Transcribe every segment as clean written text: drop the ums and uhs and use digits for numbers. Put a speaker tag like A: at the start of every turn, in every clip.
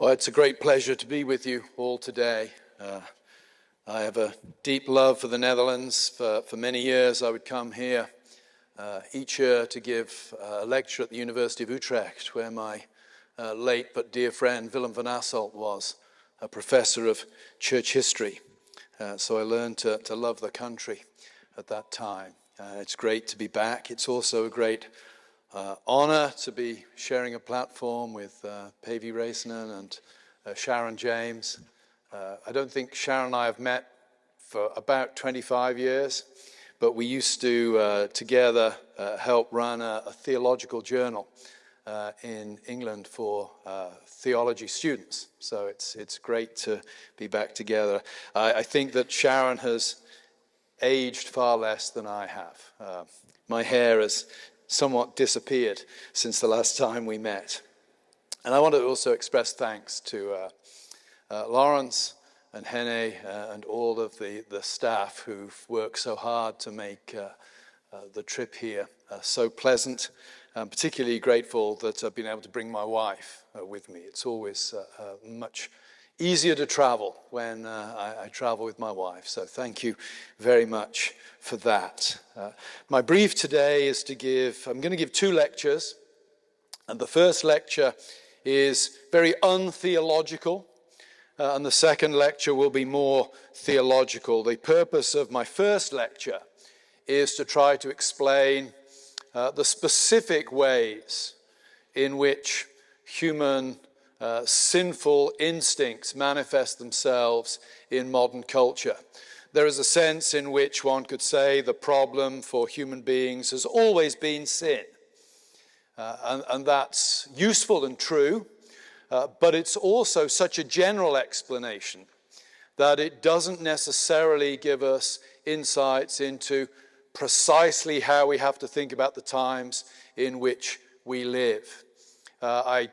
A: Well, it's a great pleasure to be with you all today. I have a deep love for the Netherlands. For many years I would come here each year to give a lecture at the University of Utrecht, where my late but dear friend Willem van Asselt was a professor of church history. So I learned to love the country at that time. It's great to be back. It's also a great honor to be sharing a platform with Päivi Räisänen and Sharon James. I don't think Sharon and I have met for about 25 years, but we used to together help run a theological journal in England for theology students. So it's great to be back together. I think that Sharon has aged far less than I have. My hair has somewhat disappeared since the last time we met. And I want to also express thanks to Lawrence and Hene and all of the staff who've worked so hard to make the trip here so pleasant. I'm particularly grateful that I've been able to bring my wife with me. It's always much easier to travel when I travel with my wife. So thank you very much for that. My brief today is I'm going to give two lectures. And the first lecture is very untheological. And the second lecture will be more theological. The purpose of my first lecture is to try to explain the specific ways in which human sinful instincts manifest themselves in modern culture. There is a sense in which one could say the problem for human beings has always been sin. And that's useful and true, but it's also such a general explanation that it doesn't necessarily give us insights into precisely how we have to think about the times in which we live. I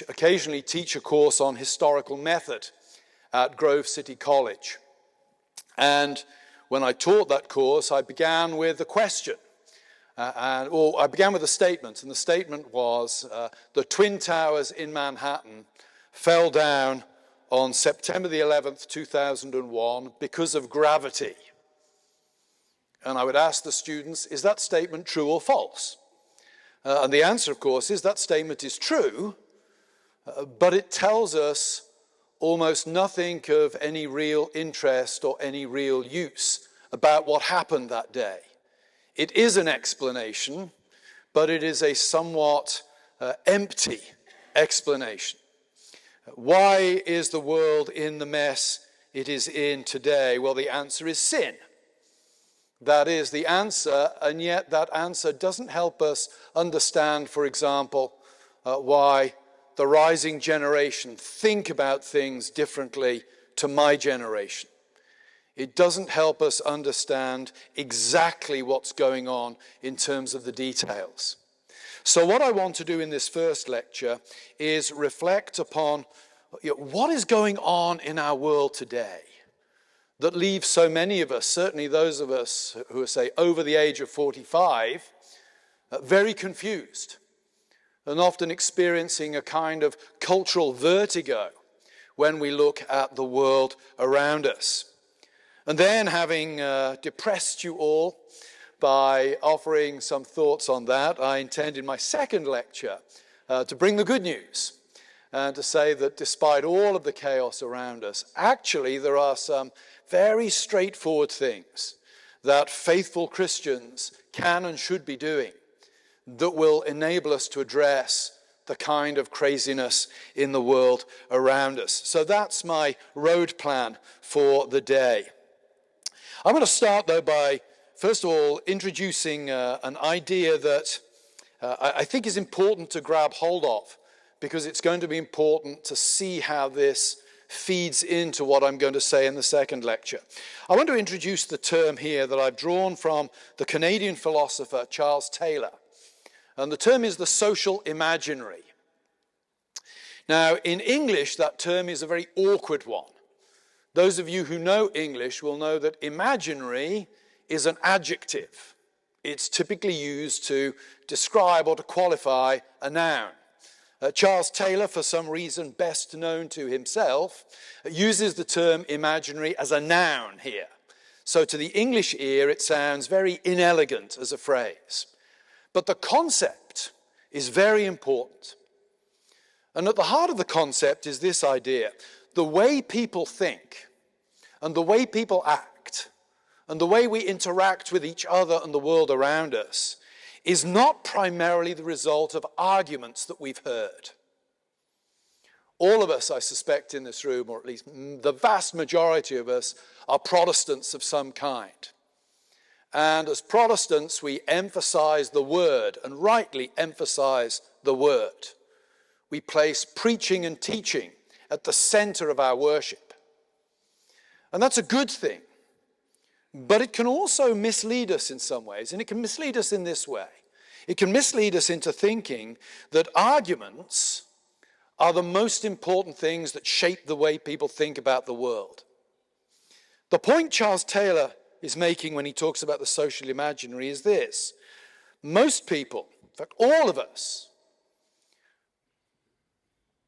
A: occasionally teach a course on historical method at Grove City College. And when I taught that course, I began with a question. I began with a statement, and the statement was, the Twin Towers in Manhattan fell down on September the 11th, 2001 because of gravity. And I would ask the students, is that statement true or false? And the answer, of course, is that statement is true, but it tells us almost nothing of any real interest or any real use about what happened that day. It is an explanation, but it is a somewhat empty explanation. Why is the world in the mess it is in today? Well, the answer is sin. That is the answer, and yet that answer doesn't help us understand, for example, why the rising generation think about things differently to my generation. It doesn't help us understand exactly what's going on in terms of the details. So what I want to do in this first lecture is reflect upon what is going on in our world today that leaves so many of us, certainly those of us who are, say, over the age of 45, very confused and often experiencing a kind of cultural vertigo when we look at the world around us. And then, having depressed you all by offering some thoughts on that, I intend in my second lecture to bring the good news and to say that despite all of the chaos around us, actually there are some very straightforward things that faithful Christians can and should be doing that will enable us to address the kind of craziness in the world around us. So that's my road plan for the day. I'm going to start, though, by, first of all, introducing an idea that I think is important to grab hold of, because it's going to be important to see how this feeds into what I'm going to say in the second lecture. I want to introduce the term here that I've drawn from the Canadian philosopher Charles Taylor. And the term is the social imaginary. Now, in English, that term is a very awkward one. Those of you who know English will know that imaginary is an adjective. It's typically used to describe or to qualify a noun. Charles Taylor, for some reason best known to himself, uses the term imaginary as a noun here. So to the English ear, it sounds very inelegant as a phrase. But the concept is very important. And at the heart of the concept is this idea: the way people think and the way people act and the way we interact with each other and the world around us is not primarily the result of arguments that we've heard. All of us, I suspect, in this room, or at least the vast majority of us, are Protestants of some kind. And as Protestants, we emphasize the word, and rightly emphasize the word. We place preaching and teaching at the center of our worship. And that's a good thing. But it can also mislead us in some ways, and it can mislead us in this way. It can mislead us into thinking that arguments are the most important things that shape the way people think about the world. The point Charles Taylor is making when he talks about the social imaginary is this: most people, in fact all of us,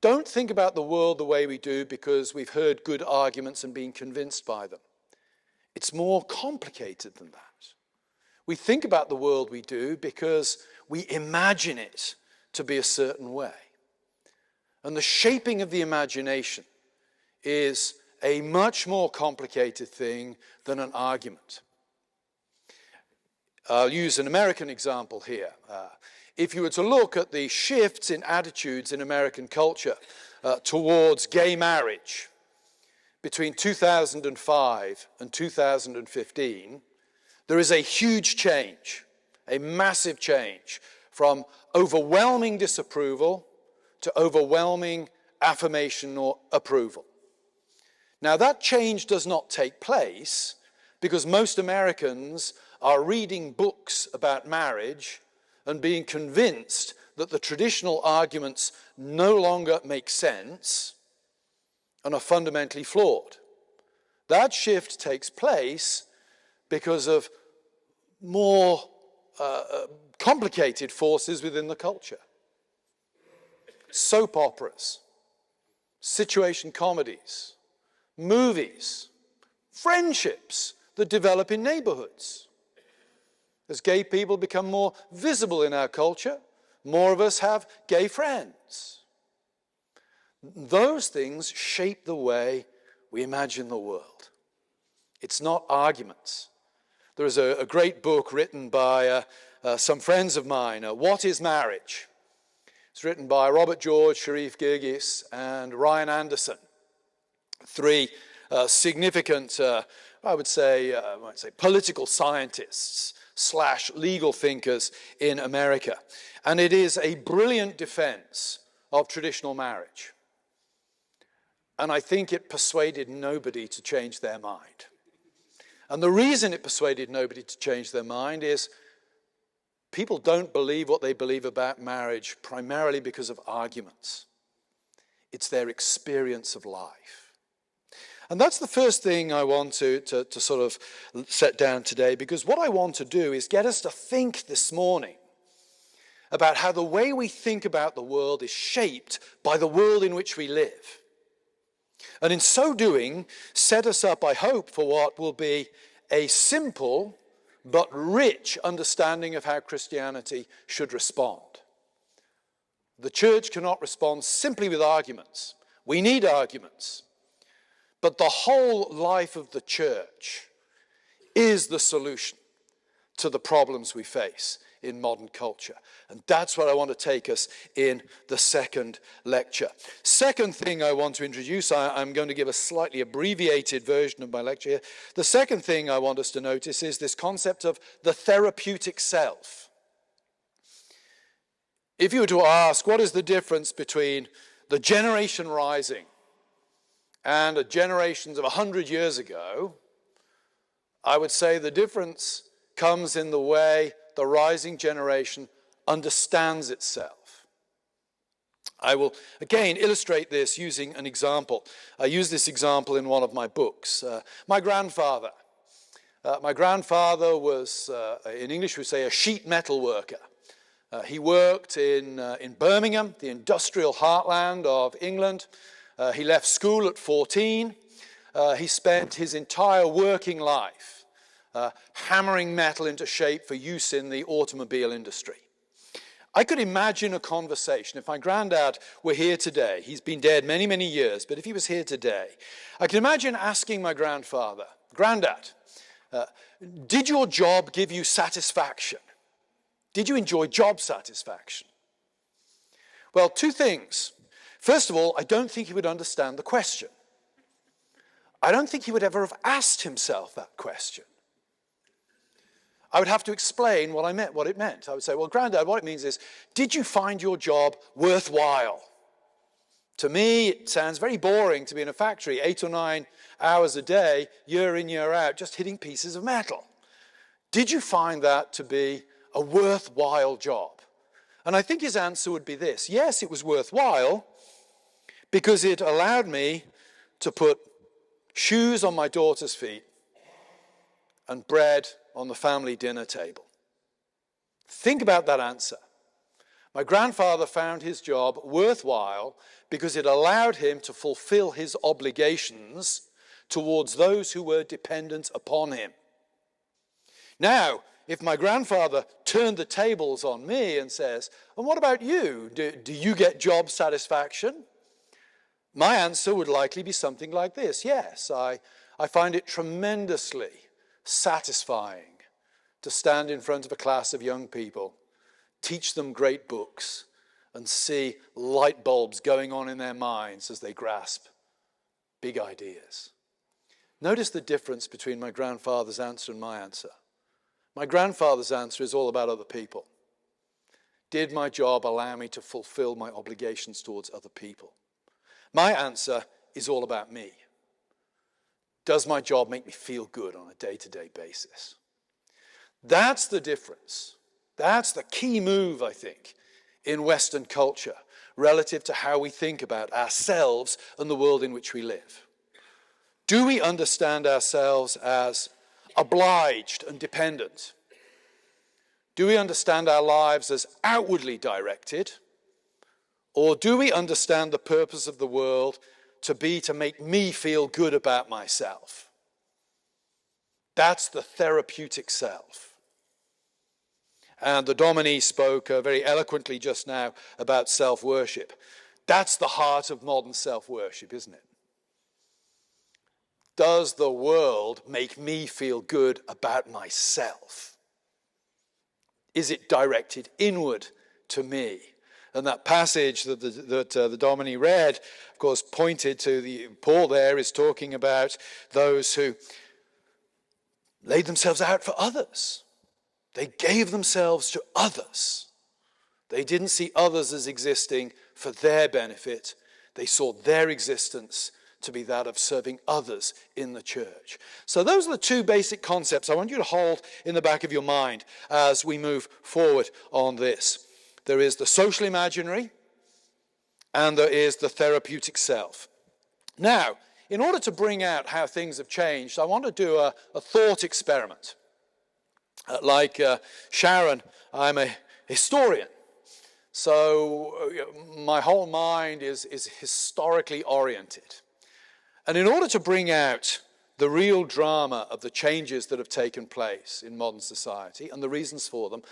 A: don't think about the world the way we do because we've heard good arguments and been convinced by them. It's more complicated than that. We think about the world we do because we imagine it to be a certain way. And the shaping of the imagination is a much more complicated thing than an argument. I'll use an American example here. If you were to look at the shifts in attitudes in American culture towards gay marriage between 2005 and 2015, there is a huge change, a massive change, from overwhelming disapproval to overwhelming affirmation or approval. Now, that change does not take place because most Americans are reading books about marriage and being convinced that the traditional arguments no longer make sense and are fundamentally flawed. That shift takes place because of more complicated forces within the culture. Soap operas, situation comedies, movies, friendships that develop in neighborhoods. As gay people become more visible in our culture, more of us have gay friends. Those things shape the way we imagine the world. It's not arguments. There is a great book written by some friends of mine, What is Marriage? It's written by Robert George, Sharif Girgis, and Ryan Anderson. Three significant, I might say, political scientists / legal thinkers in America. And it is a brilliant defense of traditional marriage. And I think it persuaded nobody to change their mind. And the reason it persuaded nobody to change their mind is people don't believe what they believe about marriage primarily because of arguments. It's their experience of life. And that's the first thing I want to sort of set down today, because what I want to do is get us to think this morning about how the way we think about the world is shaped by the world in which we live. And in so doing, set us up, I hope, for what will be a simple but rich understanding of how Christianity should respond. The church cannot respond simply with arguments. We need arguments. But the whole life of the church is the solution to the problems we face in modern culture. And that's what I want to take us in the second lecture. Second thing I want to introduce, I'm going to give a slightly abbreviated version of my lecture here. The second thing I want us to notice is this concept of the therapeutic self. If you were to ask, what is the difference between the generation rising and the generations of 100 years ago, I would say the difference comes in the way the rising generation understands itself. I will again illustrate this using an example. I use this example in one of my books. My grandfather was, in English we say, a sheet metal worker. He worked in Birmingham, the industrial heartland of England. He left school at 14. He spent his entire working life hammering metal into shape for use in the automobile industry. I could imagine a conversation if my granddad were here today. He's been dead many, many years, but if he was here today, I can imagine asking my grandfather, Granddad, did your job give you satisfaction? Did you enjoy job satisfaction? Well, two things. First of all, I don't think he would understand the question. I don't think he would ever have asked himself that question. I would have to explain what it meant. I would say, well, Granddad, what it means is, did you find your job worthwhile? To me, it sounds very boring to be in a factory 8 or 9 hours a day, year in, year out, just hitting pieces of metal. Did you find that to be a worthwhile job? And I think his answer would be this: yes, it was worthwhile because it allowed me to put shoes on my daughter's feet and bread on the family dinner table. Think about that answer. My grandfather found his job worthwhile because it allowed him to fulfill his obligations towards those who were dependent upon him. Now, if my grandfather turned the tables on me and says, and what about you? Do you get job satisfaction? My answer would likely be something like this: yes, I find it tremendously satisfying to stand in front of a class of young people, teach them great books, and see light bulbs going on in their minds as they grasp big ideas. Notice the difference between my grandfather's answer and my answer. My grandfather's answer is all about other people. Did my job allow me to fulfill my obligations towards other people? My answer is all about me. Does my job make me feel good on a day-to-day basis? That's the difference. That's the key move, I think, in Western culture relative to how we think about ourselves and the world in which we live. Do we understand ourselves as obliged and dependent? Do we understand our lives as outwardly directed? Or do we understand the purpose of the world to be to make me feel good about myself? That's the therapeutic self. And the Dominie spoke very eloquently just now about self-worship. That's the heart of modern self-worship, isn't it? Does the world make me feel good about myself? Is it directed inward to me? And that passage that the Dominie read, of course, pointed to Paul there is talking about those who laid themselves out for others. They gave themselves to others. They didn't see others as existing for their benefit. They saw their existence to be that of serving others in the church. So those are the two basic concepts I want you to hold in the back of your mind as we move forward on this. There is the social imaginary, and there is the therapeutic self. Now, in order to bring out how things have changed, I want to do a thought experiment. Like Sharon, I'm a historian. So my whole mind is historically oriented. And in order to bring out the real drama of the changes that have taken place in modern society and the reasons for them,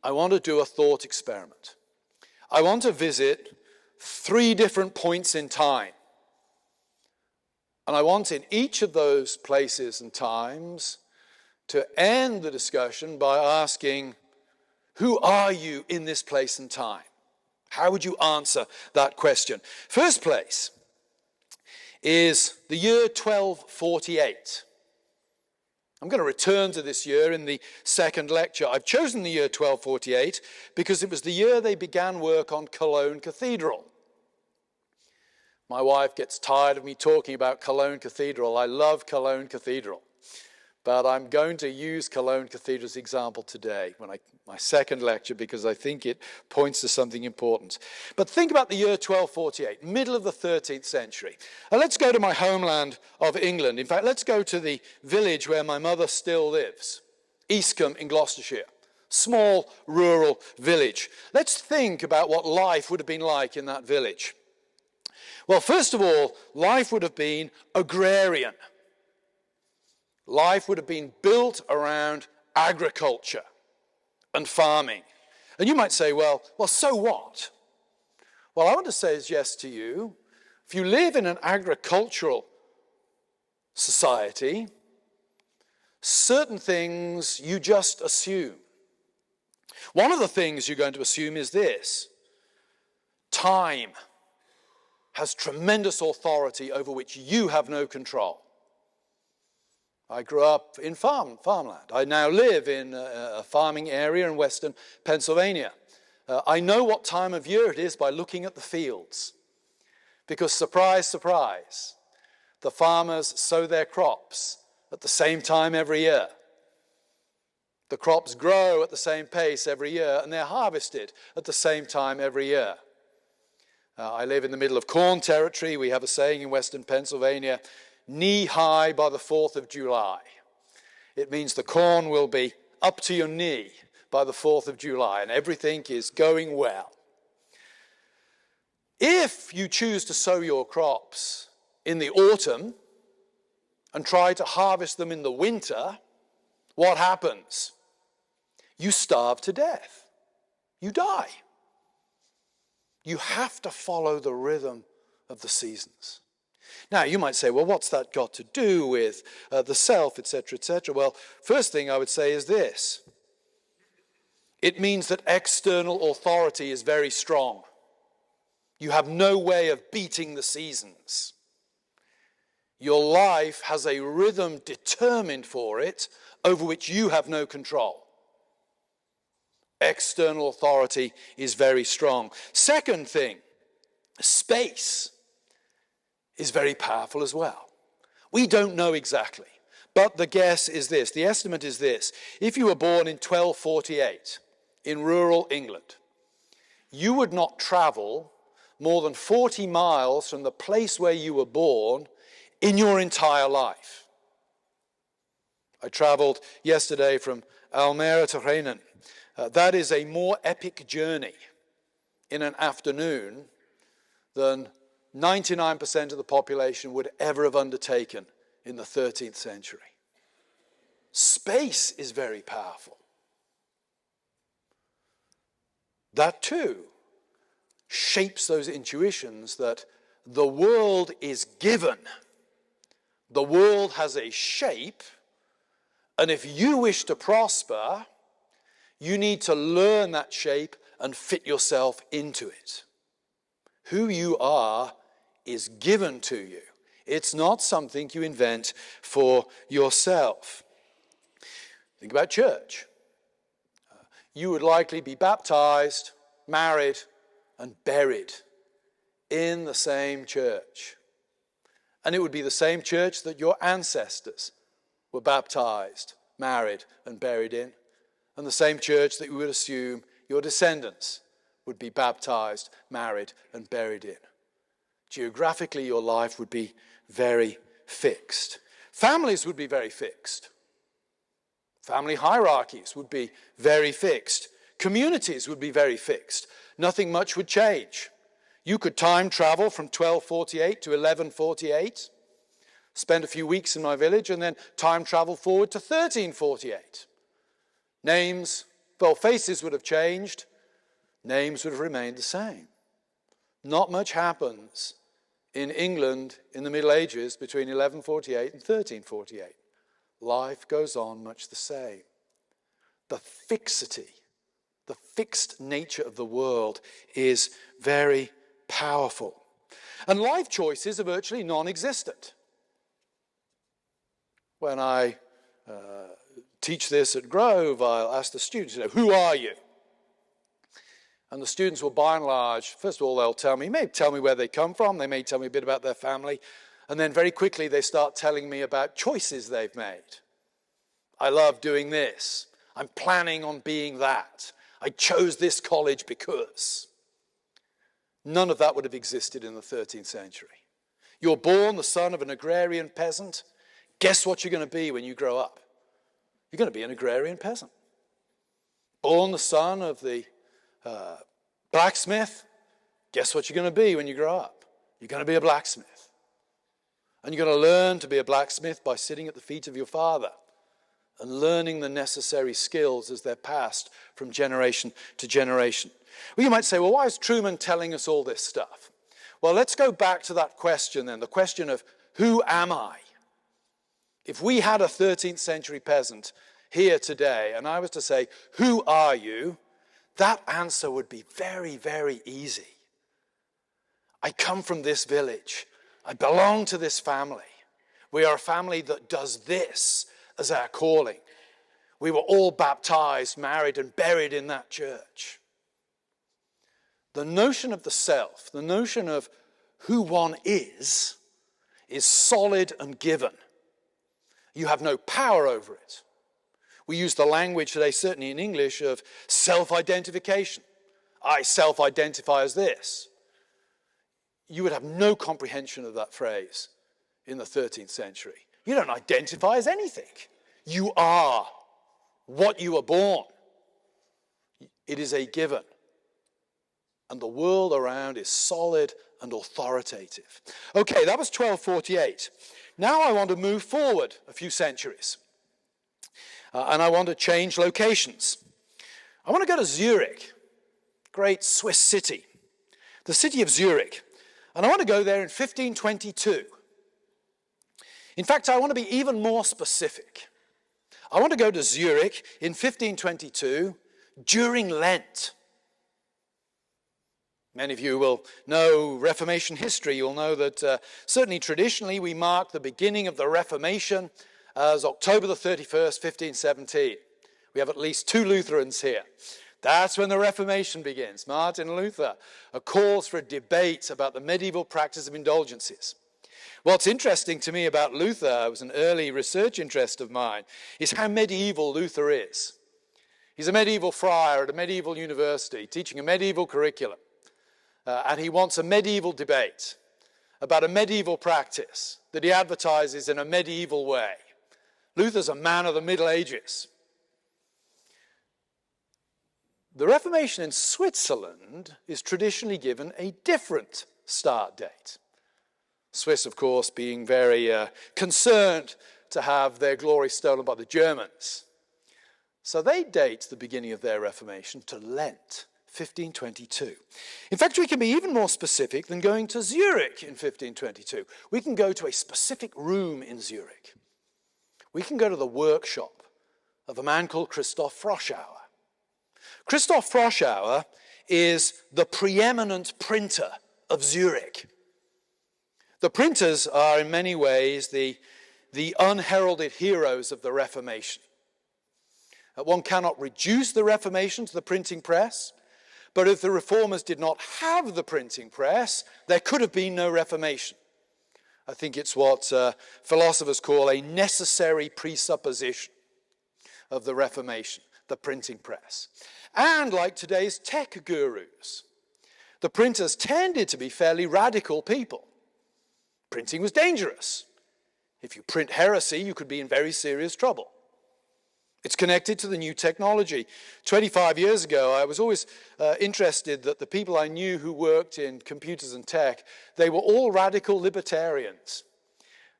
A: I want to do a thought experiment. I want to visit 3 different points in time. And I want in each of those places and times to end the discussion by asking, who are you in this place and time? How would you answer that question? First place is the year 1248. I'm going to return to this year in the second lecture. I've chosen the year 1248 because it was the year they began work on Cologne Cathedral. My wife gets tired of me talking about Cologne Cathedral. I love Cologne Cathedral. But I'm going to use Cologne Cathedral's example today, my second lecture, because I think it points to something important. But think about the year 1248, middle of the 13th century. And let's go to my homeland of England. In fact, let's go to the village where my mother still lives, Eastcombe in Gloucestershire. Small rural village. Let's think about what life would have been like in that village. Well, first of all, life would have been agrarian. Life would have been built around agriculture and farming. And you might say, well, so what? Well, I want to say yes to you. If you live in an agricultural society, certain things you just assume. One of the things you're going to assume is this: time has tremendous authority over which you have no control. I grew up in farmland. I now live in a farming area in western Pennsylvania. I know what time of year it is by looking at the fields. Because surprise, surprise, the farmers sow their crops at the same time every year. The crops grow at the same pace every year, and they're harvested at the same time every year. I live in the middle of corn territory. We have a saying in western Pennsylvania, knee-high by the 4th of July. It means the corn will be up to your knee by the 4th of July, and everything is going well. If you choose to sow your crops in the autumn and try to harvest them in the winter, what happens? You starve to death. You die. You have to follow the rhythm of the seasons. Now, you might say, well, what's that got to do with the self, etc., etc.? Well, first thing I would say is this. It means that external authority is very strong. You have no way of beating the seasons. Your life has a rhythm determined for it over which you have no control. External authority is very strong. Second thing, space is very powerful as well. We don't know exactly, but the guess is this, the estimate is this. If you were born in 1248 in rural England, you would not travel more than 40 miles from the place where you were born in your entire life. I traveled yesterday from Almere to Heen. That is a more epic journey in an afternoon than 99% of the population would ever have undertaken in the 13th century. Space is very powerful. That too shapes those intuitions that the world is given. The world has a shape, and if you wish to prosper, you need to learn that shape and fit yourself into it. Who you are is given to you. It's not something you invent for yourself. Think about church. You would likely be baptized, married, and buried in the same church. And it would be the same church that your ancestors were baptized, married, and buried in. And the same church that you would assume your descendants would be baptized, married, and buried in. Geographically, your life would be very fixed. Families would be very fixed. Family hierarchies would be very fixed. Communities would be very fixed. Nothing much would change. You could time travel from 1248 to 1148, spend a few weeks in my village, and then time travel forward to 1348. Names, well, faces would have changed. Names would have remained the same. Not much happens in England in the Middle Ages between 1148 and 1348. Life goes on much the same. The fixity, the fixed nature of the world is very powerful. And life choices are virtually non-existent. When I teach this at Grove, I'll ask the students, who are you? And the students will, by and large, first of all, they'll tell me, may tell me where they come from, they may tell me a bit about their family, and then very quickly they start telling me about choices they've made. I love doing this. I'm planning on being that. I chose this college because. None of that would have existed in the 13th century. You're born the son of an agrarian peasant. Guess what you're going to be when you grow up? You're going to be an agrarian peasant. Born the son of the blacksmith, guess what you're going to be when you grow up? You're going to be a blacksmith. And you're going to learn to be a blacksmith by sitting at the feet of your father and learning the necessary skills as they're passed from generation to generation. Well, you might say, well, why is Trueman telling us all this stuff? Well, let's go back to that question then, the question of who am I? If we had a 13th century peasant here today and I was to say, who are you? That answer would be very, very easy. I come from this village. I belong to this family. We are a family that does this as our calling. We were all baptized, married, and buried in that church. The notion of the self, the notion of who one is solid and given. You have no power over it. We use the language today, certainly in English, of self-identification. I self-identify as this. You would have no comprehension of that phrase in the 13th century. You don't identify as anything. You are what you are born. It is a given. And the world around is solid and authoritative. Okay, that was 1248. Now I want to move forward a few centuries. And I want to change locations. I want to go to Zurich, great Swiss city. The city of Zurich. And I want to go there in 1522. In fact, I want to be even more specific. I want to go to Zurich in 1522 during Lent. Many of you will know Reformation history. You'll know that certainly traditionally we mark the beginning of the Reformation as October the 31st, 1517. We have at least two Lutherans here. That's when the Reformation begins. Martin Luther calls for a debate about the medieval practice of indulgences. What's interesting to me about Luther, it was an early research interest of mine, is how medieval Luther is. He's a medieval friar at a medieval university, teaching a medieval curriculum. And he wants a medieval debate about a medieval practice that he advertises in a medieval way. Luther's a man of the Middle Ages. The Reformation in Switzerland is traditionally given a different start date. Swiss, of course, being very concerned to have their glory stolen by the Germans. So they date the beginning of their Reformation to Lent, 1522. In fact, we can be even more specific than going to Zurich in 1522. We can go to a specific room in Zurich. We can go to the workshop of a man called Christoph Froschauer. Christoph Froschauer is the preeminent printer of Zurich. The printers are in many ways the unheralded heroes of the Reformation. One cannot reduce the Reformation to the printing press, but if the reformers did not have the printing press, there could have been no Reformation. I think it's what philosophers call a necessary presupposition of the Reformation, the printing press. And like today's tech gurus, the printers tended to be fairly radical people. Printing was dangerous. If you print heresy, you could be in very serious trouble. It's connected to the new technology. 25 years ago, I was always interested that the people I knew who worked in computers and tech, they were all radical libertarians.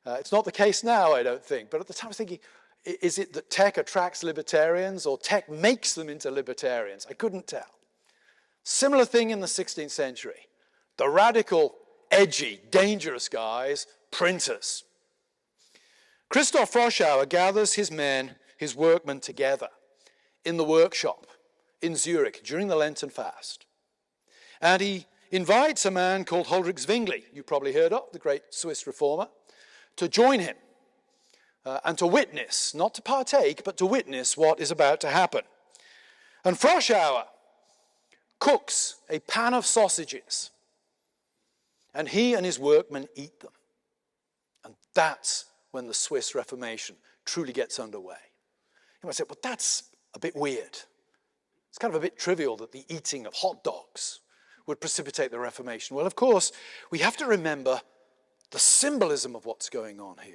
A: It's not the case now, I don't think. But at the time I was thinking, is it that tech attracts libertarians or tech makes them into libertarians? I couldn't tell. Similar thing in the 16th century. The radical, edgy, dangerous guys, printers. Christoph Froschauer gathers his men, his workmen together in the workshop in Zurich during the Lenten fast. And he invites a man called Huldrych Zwingli, you probably heard of, the great Swiss reformer, to join him and to witness, not to partake, but to witness what is about to happen. And Froschauer cooks a pan of sausages, and he and his workmen eat them. And that's when the Swiss Reformation truly gets underway. You might say, well, that's a bit weird. It's kind of a bit trivial that the eating of hot dogs would precipitate the Reformation. Well, of course, we have to remember the symbolism of what's going on here.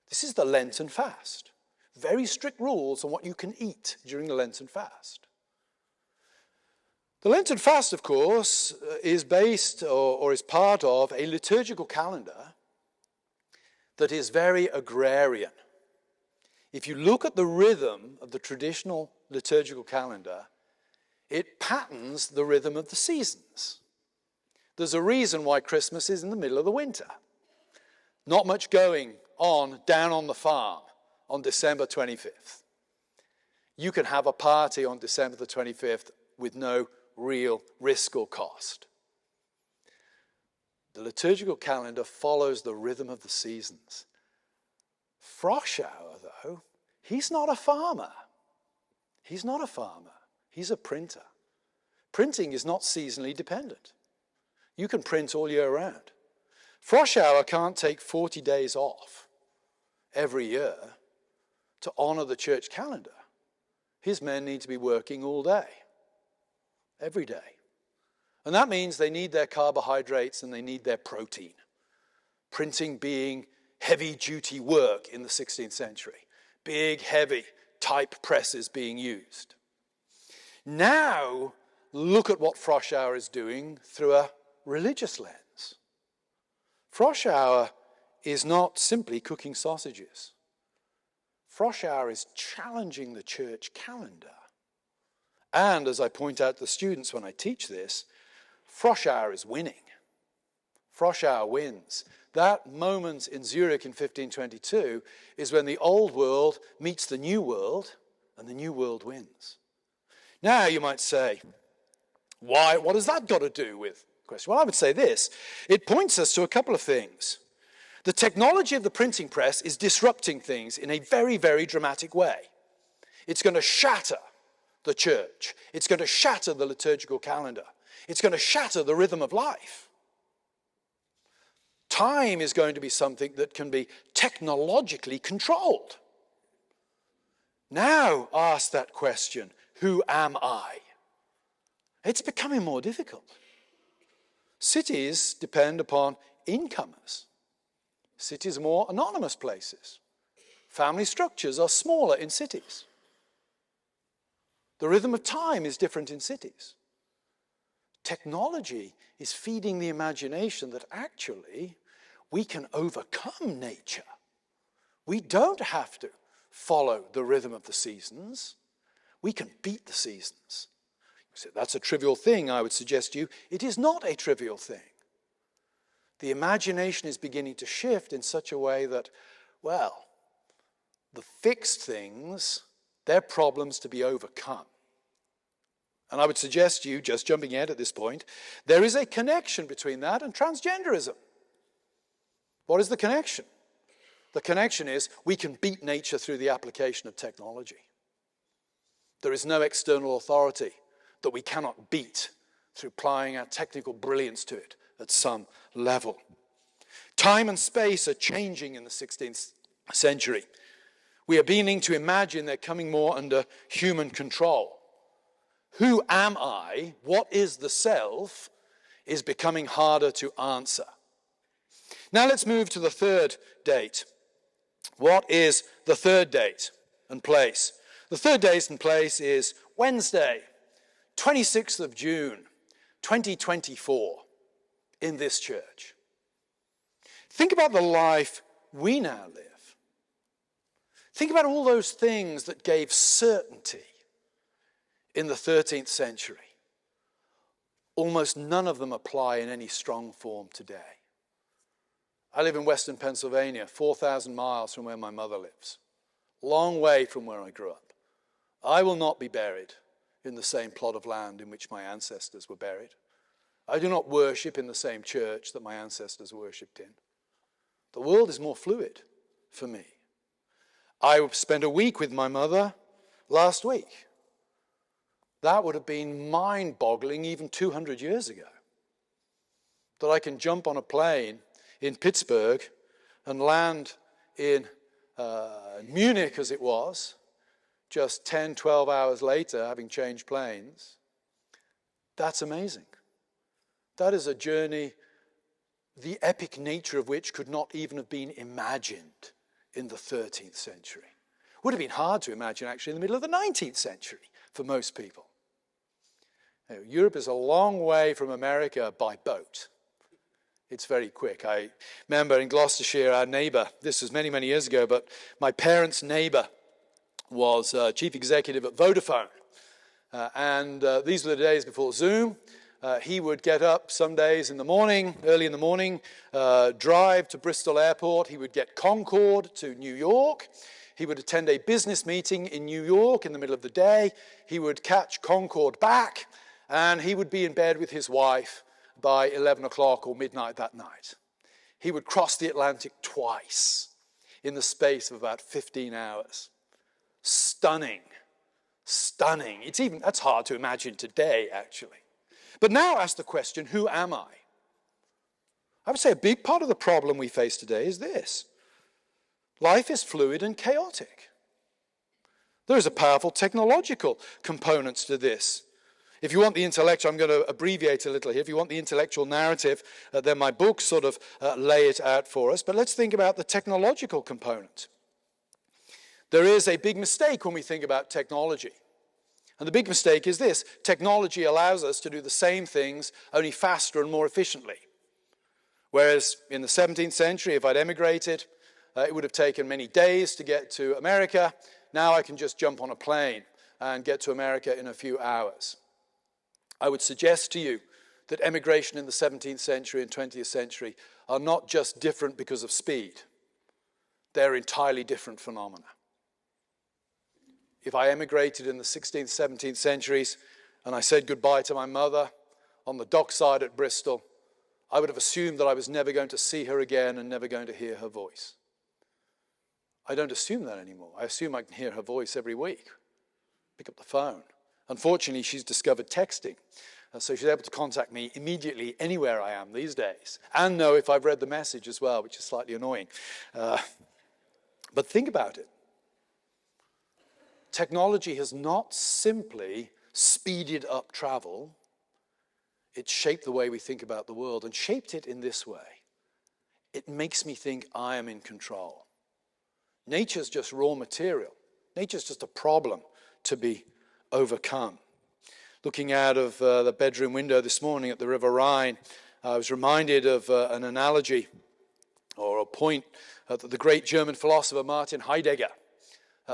A: This is the Lenten fast. very strict rules on what you can eat during the Lenten fast. The Lenten fast, of course, is based or is part of a liturgical calendar that is very agrarian. If you look at the rhythm of the traditional liturgical calendar, it patterns the rhythm of the seasons. There's a reason why Christmas is in the middle of the winter. Not much going on down on the farm on December 25th. You can have a party on December the 25th with no real risk or cost. The liturgical calendar follows the rhythm of the seasons. Vroeger, though, he's not a farmer. He's not a farmer. He's a printer. Printing is not seasonally dependent. You can print all year round. Vroeger can't take 40 days off every year to honor the church calendar. His men need to be working all day, every day. And that means they need their carbohydrates and they need their protein. Printing being heavy-duty work in the 16th century. Big, heavy type presses being used. Now, look at what Vroeger is doing through a religious lens. Vroeger is not simply cooking sausages. Vroeger is challenging the church calendar. And as I point out to the students when I teach this, Vroeger is winning. Vroeger wins. That moment in Zurich in 1522 is when the old world meets the new world, and the new world wins. Now, you might say, why? What has that got to do with the question? Well, I would say this. It points us to a couple of things. The technology of the printing press is disrupting things in a very, very dramatic way. It's going to shatter the church. It's going to shatter the liturgical calendar. It's going to shatter the rhythm of life. Time is going to be something that can be technologically controlled. Now ask that question, who am I? It's becoming more difficult. Cities depend upon incomers. Cities are more anonymous places. Family structures are smaller in cities. The rhythm of time is different in cities. Technology is feeding the imagination that actually we can overcome nature. We don't have to follow the rhythm of the seasons. We can beat the seasons. You say, that's a trivial thing. I would suggest to you, it is not a trivial thing. The imagination is beginning to shift in such a way that, well, the fixed things, they're problems to be overcome. And I would suggest to you, just jumping ahead at this point, there is a connection between that and transgenderism. What is the connection? The connection is we can beat nature through the application of technology. There is no external authority that we cannot beat through applying our technical brilliance to it at some level. Time and space are changing in the 16th century. We are beginning to imagine they're coming more under human control. Who am I? What is the self? Is becoming harder to answer. Now let's move to the third date. What is the third date and place? The third date and place is Wednesday, 26th of June, 2024, in this church. Think about the life we now live. Think about all those things that gave certainty in the 13th century. Almost none of them apply in any strong form today. I live in Western Pennsylvania, 4,000 miles from where my mother lives. Long way from where I grew up. I will not be buried in the same plot of land in which my ancestors were buried. I do not worship in the same church that my ancestors worshipped in. The world is more fluid for me. I spent a week with my mother last week. That would have been mind-boggling even 200 years ago. That I can jump on a plane in Pittsburgh and land in Munich, as it was, just 10, 12 hours later, having changed planes. That's amazing. That is a journey, the epic nature of which could not even have been imagined in the 13th century. Would have been hard to imagine, actually, in the middle of the 19th century for most people. Europe is a long way from America by boat. It's very quick. I remember in Gloucestershire, our neighbour, this was many, many years ago, but my parents' neighbour was chief executive at Vodafone. These were the days before Zoom. He would get up some days in the morning, early in the morning, drive to Bristol Airport. He would get Concorde to New York. He would attend a business meeting in New York in the middle of the day. He would catch Concorde back, and he would be in bed with his wife by 11 o'clock or midnight that night. He would cross the Atlantic twice in the space of about 15 hours. Stunning. Stunning. That's hard to imagine today, actually. But now ask the question, who am I? I would say a big part of the problem we face today is this. Life is fluid and chaotic. There is a powerful technological component to this. If you want the intellectual, I'm going to abbreviate a little here. If you want the intellectual narrative, then my books sort of lay it out for us. But let's think about the technological component. There is a big mistake when we think about technology. And the big mistake is this. Technology allows us to do the same things, only faster and more efficiently. Whereas in the 17th century, if I'd emigrated, it would have taken many days to get to America. Now I can just jump on a plane and get to America in a few hours. I would suggest to you that emigration in the 17th century and 20th century are not just different because of speed. They're entirely different phenomena. If I emigrated in the 16th, 17th centuries and I said goodbye to my mother on the dockside at Bristol, I would have assumed that I was never going to see her again and never going to hear her voice. I don't assume that anymore. I assume I can hear her voice every week. Pick up the phone. Unfortunately, she's discovered texting, so she's able to contact me immediately anywhere I am these days, and know if I've read the message as well, which is slightly annoying. But think about it. Technology has not simply speeded up travel, it's shaped the way we think about the world, and shaped it in this way. It makes me think I am in control. Nature's just raw material. Nature's just a problem to be overcome. Looking out of the bedroom window this morning at the River Rhine, I was reminded of an analogy or a point that the great German philosopher Martin Heidegger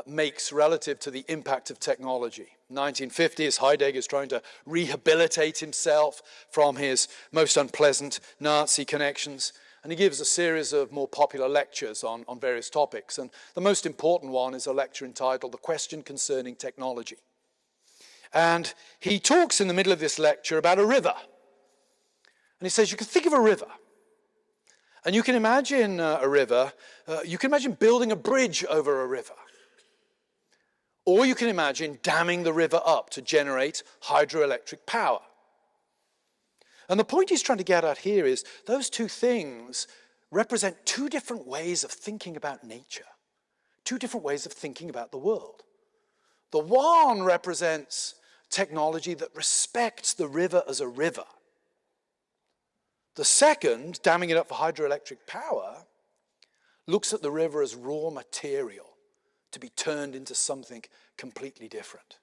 A: makes relative to the impact of technology. 1950s, Heidegger is trying to rehabilitate himself from his most unpleasant Nazi connections, and he gives a series of more popular lectures on various topics. And the most important one is a lecture entitled The Question Concerning Technology. And he talks in the middle of this lecture about a river. And he says, you can think of a river. And you can imagine a river. You can imagine building a bridge over a river. Or you can imagine damming the river up to generate hydroelectric power. And the point he's trying to get at here is those two things represent two different ways of thinking about nature. Two different ways of thinking about the world. The one represents technology that respects the river as a river. The second, damming it up for hydroelectric power, looks at the river as raw material to be turned into something completely different.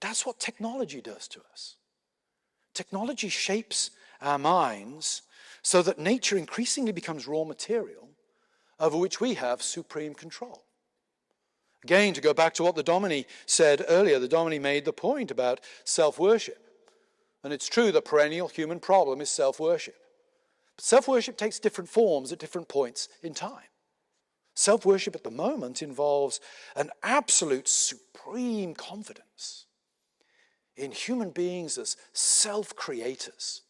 A: That's what technology does to us. Technology shapes our minds so that nature increasingly becomes raw material over which we have supreme control. Again, to go back to what the Domini said earlier, the Domini made the point about self-worship. And it's true, the perennial human problem is self-worship. But self-worship takes different forms at different points in time. Self-worship at the moment involves an absolute supreme confidence in human beings as self-creators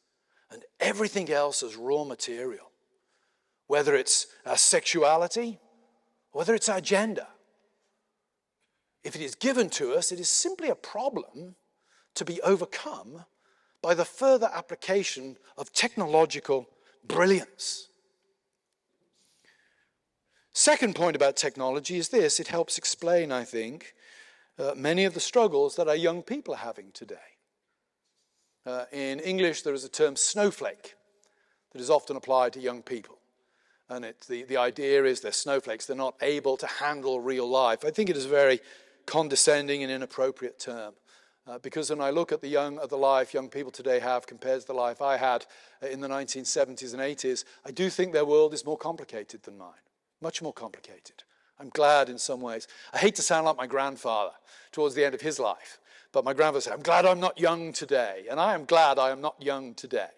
A: and everything else as raw material. Whether it's our sexuality, whether it's our gender. If it is given to us, it is simply a problem to be overcome by the further application of technological brilliance. Second point about technology is this. It helps explain, I think, many of the struggles that our young people are having today. In English, there is a term snowflake that is often applied to young people. And the idea is they're snowflakes. They're not able to handle real life. I think it is a very condescending and inappropriate term. Because when I look at the life young people today have compared to the life I had in the 1970s and 80s, I do think their world is more complicated than mine. Much more complicated. I'm glad in some ways. I hate to sound like my grandfather towards the end of his life. But my grandfather said, I'm glad I'm not young today. And I am glad I am not young today.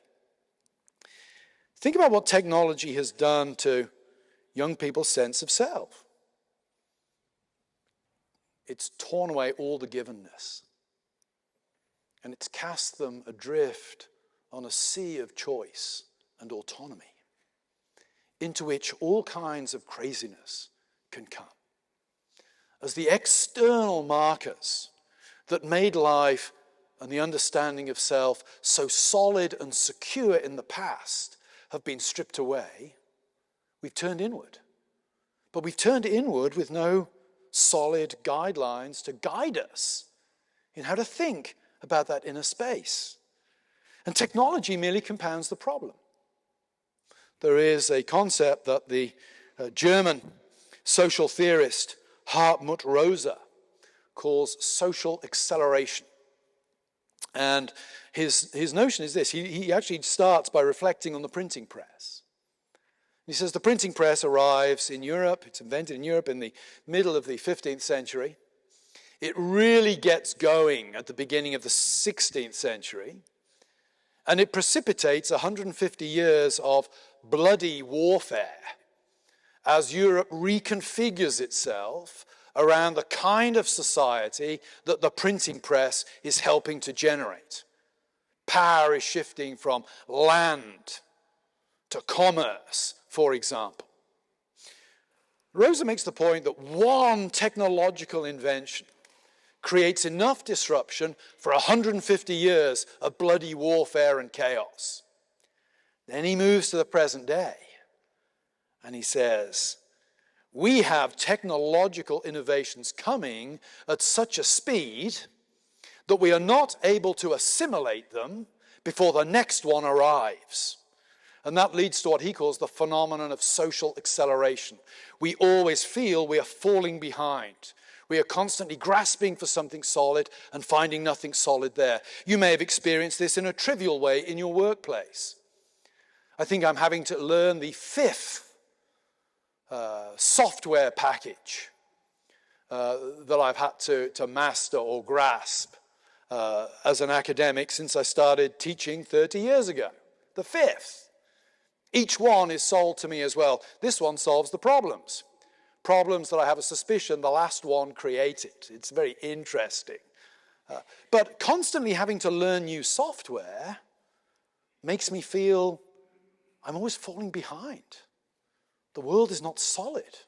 A: Think about what technology has done to young people's sense of self. It's torn away all the givenness. And it's cast them adrift on a sea of choice and autonomy, into which all kinds of craziness can come. As the external markers that made life and the understanding of self so solid and secure in the past have been stripped away, we've turned inward. But we've turned inward with no solid guidelines to guide us in how to think about that inner space. And technology merely compounds the problem. There is a concept that the German social theorist Hartmut Rosa calls social acceleration. And his notion is this. He actually starts by reflecting on the printing press. He says the printing press arrives in Europe. It's invented in Europe in the middle of the 15th century. It really gets going at the beginning of the 16th century. And it precipitates 150 years of bloody warfare as Europe reconfigures itself around the kind of society that the printing press is helping to generate. Power is shifting from land to commerce, for example. Rosa makes the point that one technological invention creates enough disruption for 150 years of bloody warfare and chaos. Then he moves to the present day and he says, we have technological innovations coming at such a speed that we are not able to assimilate them before the next one arrives. And that leads to what he calls the phenomenon of social acceleration. We always feel we are falling behind. We are constantly grasping for something solid and finding nothing solid there. You may have experienced this in a trivial way in your workplace. I think I'm having to learn the 5th software package that I've had to master or grasp as an academic since I started teaching 30 years ago. The 5th. Each one is sold to me as well. This one solves the problems. Problems that I have a suspicion the last one created. It's very interesting. But constantly having to learn new software makes me feel I'm always falling behind. The world is not solid.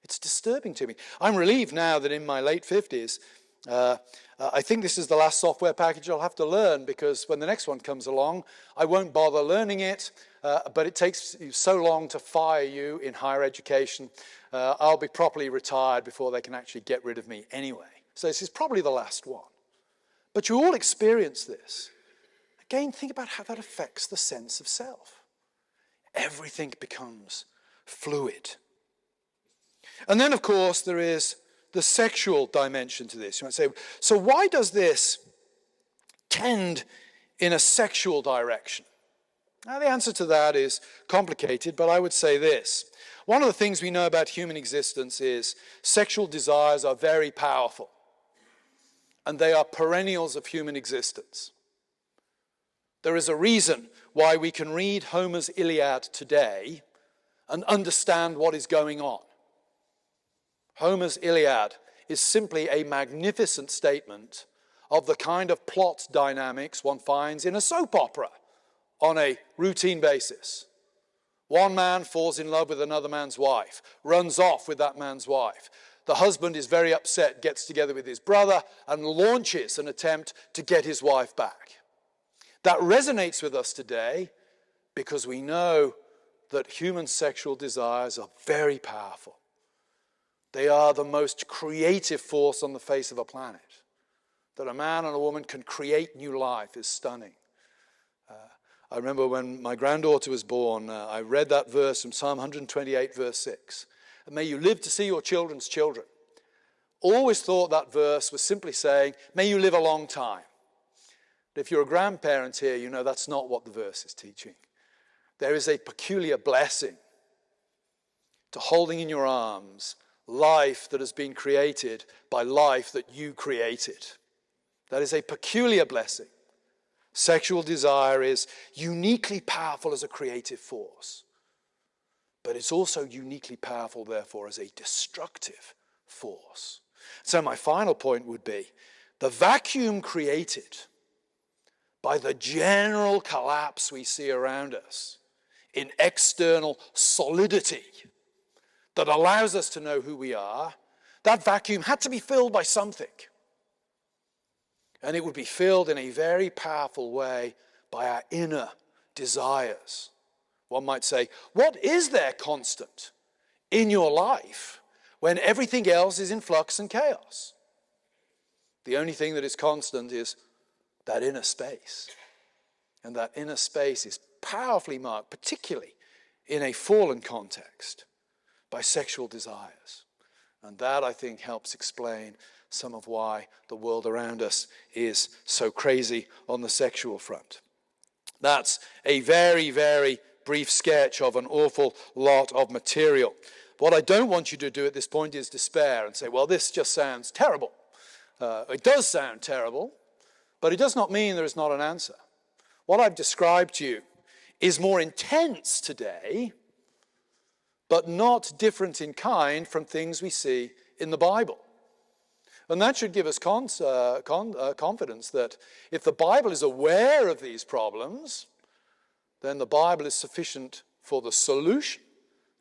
A: It's disturbing to me. I'm relieved now that in my late 50s, I think this is the last software package I'll have to learn, because when the next one comes along, I won't bother learning it, but it takes so long to fire you in higher education. I'll be properly retired before they can actually get rid of me anyway. So this is probably the last one. But you all experience this. Again, think about how that affects the sense of self. Everything becomes fluid. And then, of course, there is the sexual dimension to this. You might say, so why does this tend in a sexual direction? Now, the answer to that is complicated, but I would say this. One of the things we know about human existence is sexual desires are very powerful, and they are perennials of human existence. There is a reason why we can read Homer's Iliad today and understand what is going on. Homer's Iliad is simply a magnificent statement of the kind of plot dynamics one finds in a soap opera on a routine basis. One man falls in love with another man's wife, runs off with that man's wife. The husband is very upset, gets together with his brother, and launches an attempt to get his wife back. That resonates with us today because we know that human sexual desires are very powerful. They are the most creative force on the face of a planet. That a man and a woman can create new life is stunning. I remember when my granddaughter was born, I read that verse from Psalm 128, verse 6. And may you live to see your children's children. Always thought that verse was simply saying, may you live a long time. But if you're a grandparent here, you know that's not what the verse is teaching. There is a peculiar blessing to holding in your arms life that has been created by life that you created. That is a peculiar blessing. Sexual desire is uniquely powerful as a creative force. But it's also uniquely powerful, therefore, as a destructive force. So my final point would be, the vacuum created by the general collapse we see around us in external solidity that allows us to know who we are, that vacuum had to be filled by something. And it would be filled in a very powerful way by our inner desires. One might say, what is there constant in your life when everything else is in flux and chaos? The only thing that is constant is that inner space. And that inner space is powerfully marked, particularly in a fallen context, by sexual desires. And that, I think, helps explain some of why the world around us is so crazy on the sexual front. That's a very, very brief sketch of an awful lot of material. What I don't want you to do at this point is despair and say, well, this just sounds terrible. It does sound terrible, but it does not mean there is not an answer. What I've described to you is more intense today, but not different in kind from things we see in the Bible. And that should give us confidence that if the Bible is aware of these problems, then the Bible is sufficient for the solution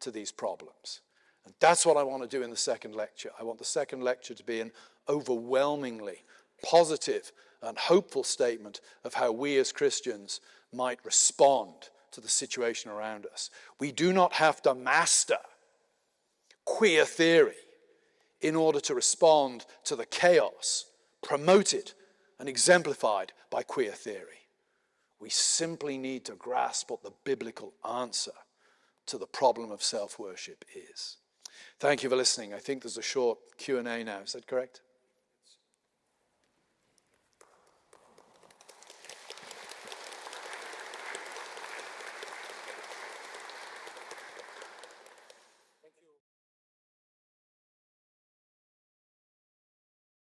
A: to these problems. And that's what I want to do in the second lecture. I want the second lecture to be an overwhelmingly positive and hopeful statement of how we as Christians might respond to the situation around us. We do not have to master queer theory in order to respond to the chaos promoted and exemplified by queer theory. We simply need to grasp what the biblical answer to the problem of self-worship is. Thank you for listening. I think there's a short Q&A now. Is that correct?